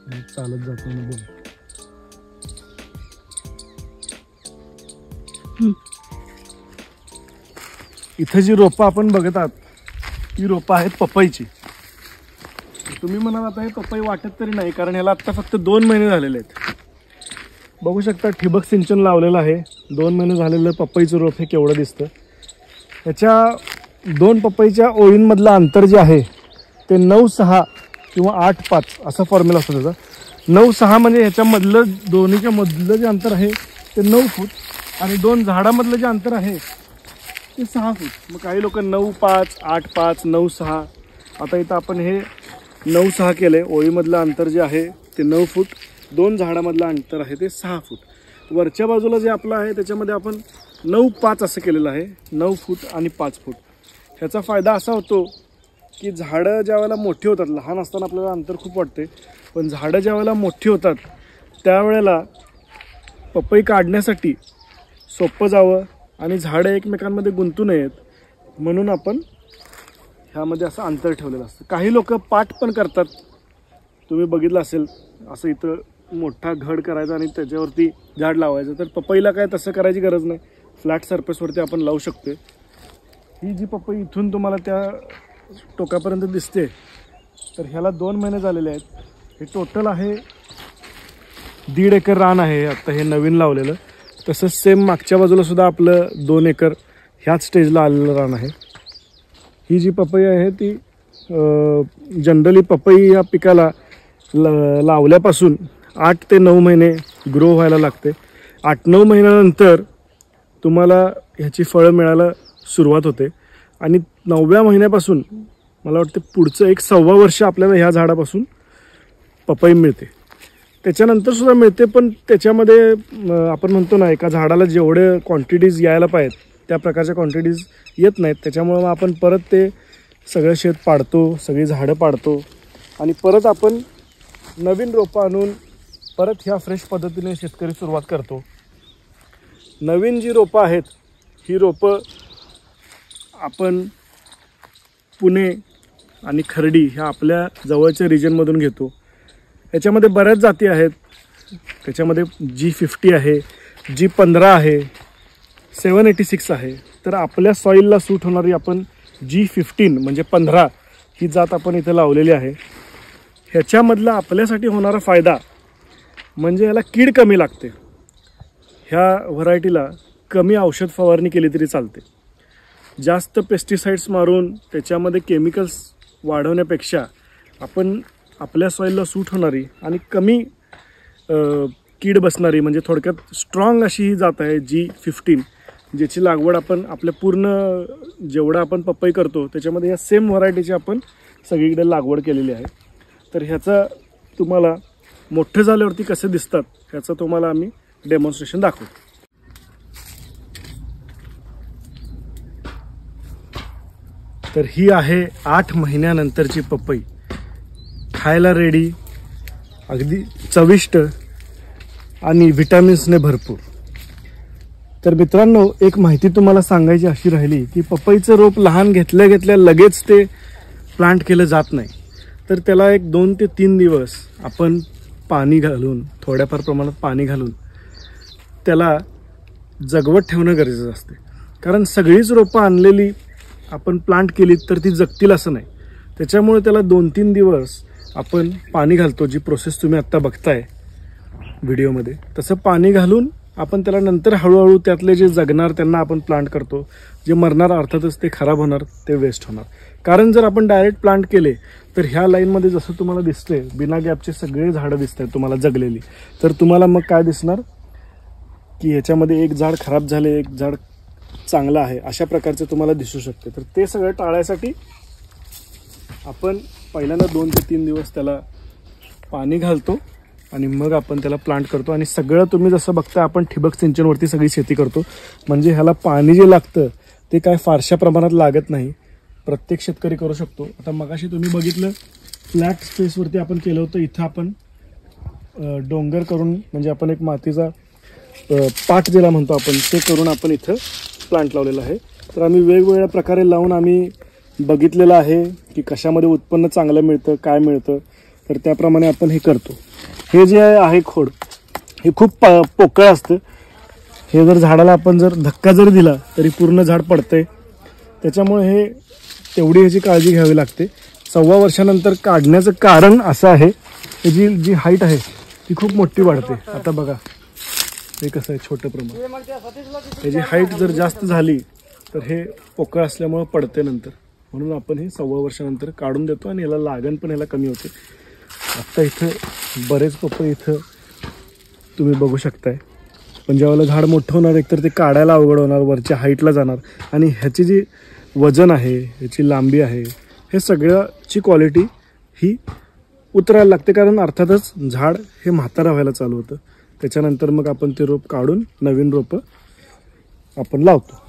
चालत जातो ना बघ. इथं जी रोपं आपण बघत आहात ती रोपं आहेत पपईची. तुम्ही म्हणाल आता हे पपई वाटत तरी नाही, कारण ह्याला आत्ता फक्त 2 महिने झालेले आहेत. बघू शकता ठिबक सिंचन लावलेलं आहे. 2 महिने झालेलं पपईचं रोप हे केवढं दिसतं. ह्याच्या 2 पपईच्या ओळींमधलं अंतर जे आहे ते 9-6 किंवा 8-5 असा फॉर्म्युला असतो त्याचा. 9-6 म्हणजे ह्याच्यामधलं दोन्हीच्या मधलं जे अंतर आहे ते 9 फूट आणि 2 झाडामधलं जे अंतर आहे ते 6 फूट. मग काही लोक 9-5, 8-5, 9-6. आता इथं आपण हे 9-6 केले. ओळीमधलं अंतर जे आहे ते 9 फूट, 2 झाडामधलं अंतर आहे ते 6 फूट. वरच्या बाजूला जे आपलं आहे त्याच्यामध्ये आपण 9-5 असं केलेलं आहे. 9 फूट आणि 5 फूट. ह्याचा फायदा असा होतो की झाडं ज्या वेळेला मोठी होतात, लहान असताना आपल्याला अंतर खूप वाटते, पण झाडं ज्या वेळेला मोठी होतात त्यावेळेला पपई काढण्यासाठी सोपं जावं आणि झाडं एकमेकांमध्ये गुंतू नयेत म्हणून आपण ह्यामध्ये असं अंतर ठेवलेलं असतं. काही लोक पाट पण करतात. तुम्ही बघितलं असेल असं इथं मोठा घड करायचा आणि त्याच्यावरती झाड लावायचं. तर पपईला काय तसं करायची गरज नाही. फ्लॅट सरफेसवरती आपण लावू शकतो. ही जी पपई इथून तुम्हाला त्या टोकापर्यंत दिसते तर ह्याला 2 महिने झालेले आहेत. हे टोटल आहे 1.5 एकर रान आहे आत्ता हे नवीन लावलेलं. तसंच सेम मागच्या बाजूला सुद्धा आपलं 2 एकर ह्याच स्टेजला आलेलं रान आहे. ही जी पपई आहे ती जनरली पपई या पिकाला लावल्यापासून 8 ते 9 महिने ग्रो व्हायला लागते. 8-9 महिन्यानंतर तुम्हाला ह्याची फळं मिळायला सुरुवात होते आणि 9व्या महिन्यापासून मला वाटतं पुढचं 1.25 वर्ष आपल्याला ह्या झाडापासून पपई मिळते. त्याच्यानंतर सुद्धा मिळते, पण त्याच्यामध्ये आपण म्हणतो ना एका झाडाला जेवढे क्वांटिटीज यायला पाहिजेत त्या प्रकारच्या क्वांटिटीज येत नाहीत. त्याच्यामुळं आपण परत ते सगळं शेत पाडतो, सगळी झाडं पाडतो आणि परत आपण नवीन रोपं आणून परत ह्या फ्रेश पद्धतीने शेतकरी सुरुवात करतो. नवीन जी रोपं आहेत ही रोपं आपण पुणे आणि खर्डी ह्या आपल्या जवळच्या रिजनमधून घेतो. याच्यामध्ये बऱ्याच जाती आहेत. त्याच्यामध्ये G50 आहे, G15 आहे, 786 आहे. तर आपल्या सॉईलला सूट होणारी आपण G15 म्हणजे 15 ही जात आपण इथं लावलेली आहे. ह्याच्यामधला आपल्यासाठी होणारा फायदा म्हणजे याला कीड कमी लागते. ह्या व्हरायटीला कमी औषध फवारणी केली तरी चालते. जास्त पेस्टिसाइड्स मारून त्याच्यामध्ये केमिकल्स वाढवण्यापेक्षा आपण आपल्या सॉईलला सूट होणारी आणि कमी कीड बसणारी म्हणजे थोडक्यात स्ट्रॉंग अशी ही जात आहे G15, ज्याची लागवड आपण आपल्या पूर्ण जेवढा आपण पपई करतो त्याच्यामध्ये या सेम व्हरायटीची आपण सगळीकडे लागवड केलेली आहे. तर ह्याचा तुम्हाला मोठे झाल्यावरती कसे दिसतात ह्याचं तुम्हाला आम्ही डेमॉन्स्ट्रेशन दाखवू. तर ही आहे 8 महिन्यानंतरची पपई. खायला रेडी, अगदी चविष्ट आणि विटॅमिन्सने भरपूर. तर मित्रांनो एक माहिती तुम्हाला सांगायची अशी राहिली की पपईचं रोप लहान घेतल्या घेतल्या लगेच ते प्लांट केलं जात नाही. तर त्याला एक 2 ते 3 दिवस आपण पाणी घालून, थोड्याफार प्रमाणात पाणी घालून त्याला जगवत ठेवणं गरजेचं असते. कारण सगळीच रोपं आणलेली आपण प्लांट केली तर ती जगतील असं नाही. त्याच्यामुळे त्याला 2-3 दिवस आपण पाणी घालतो. जी प्रोसेस तुम्ही आत्ता बघताय व्हिडिओमध्ये तसं पाणी घालून आपण त्याला नंतर हळूहळू त्यातले जे जगणार त्यांना आपण प्लांट करतो. जे मरणार अर्थातच ते खराब होणार, ते वेस्ट होणार. कारण जर आपण डायरेक्ट प्लांट केले तर ह्या लाईनमध्ये जसं तुम्हाला दिसते बिना गॅपचे सगळे झाडं दिसत आहेत तुम्हाला जगलेली. तर तुम्हाला मग काय दिसणार की ह्याच्यामध्ये एक झाड खराब झाले, एक झाड चांगलं आहे, अशा प्रकारचे तुम्हाला दिसू शकते. तर ते सगळं टाळायसाठी आपण पहिल्यांदा 2 ते 3 दिवस त्याला पाणी घालतो आणि मग आपण त्याला प्लांट करतो. आणि सगळं तुम्ही जसं बघता आपण ठिबक सिंचनवरती सगळी शेती करतो. म्हणजे ह्याला पाणी जे लागतं ते काय फारशा प्रमाणात लागत नाही. प्रत्येक शेतकरी करू शकतो. आता मगाशी तुम्ही बघितलं फ्लॅट स्पेसवरती आपण केलं होतं. इथं आपण डोंगर करून म्हणजे आपण एक मातीचा पाट ज्याला म्हणतो आपण ते करून आपण इथं प्लांट लावलेला आहे. तर आम्ही वेगवेगळ्या प्रकारे लावून आम्ही बघितलेलं आहे की कशामध्ये उत्पन्न चांगलं मिळतं, काय मिळतं. तर त्याप्रमाणे आपण हे करतो. हे जे आहे खोड हे खूप पोकळ असतं. हे जर झाडाला आपण जर धक्का जरी दिला तरी पूर्ण झाड पडतंय. त्याच्यामुळे हे तेवढी ह्याची काळजी घ्यावी लागते. 1.25 वर्षानंतर काढण्याचं कारण असं आहे की जी हाईट आहे ती खूप मोठी वाढते. आता बघा हे कसं आहे छोटं प्रमाण. त्याची हाईट जर जास्त झाली तर हे पोकळ असल्यामुळे पडते नंतर. म्हणून आपण हे 1.25 वर्षानंतर काढून देतो आणि याला लागण पण याला कमी होते. आत्ता इथं बरेच पपई इथं तुम्ही बघू शकताय. पण ज्यावेळेला झाड मोठं होणार एकतर ते काढायला अवघड होणार, वरच्या हाईटला जाणार आणि ह्याची जी वजन आहे, ह्याची लांबी आहे, हे सगळ्याची क्वालिटी ही उतरायला लागते. कारण अर्थातच झाड हे म्हातारा व्हायला चालू होतं. त्याच्यानंतर मग आपण ते रोप काढून नवीन रोपं आपण लावतो.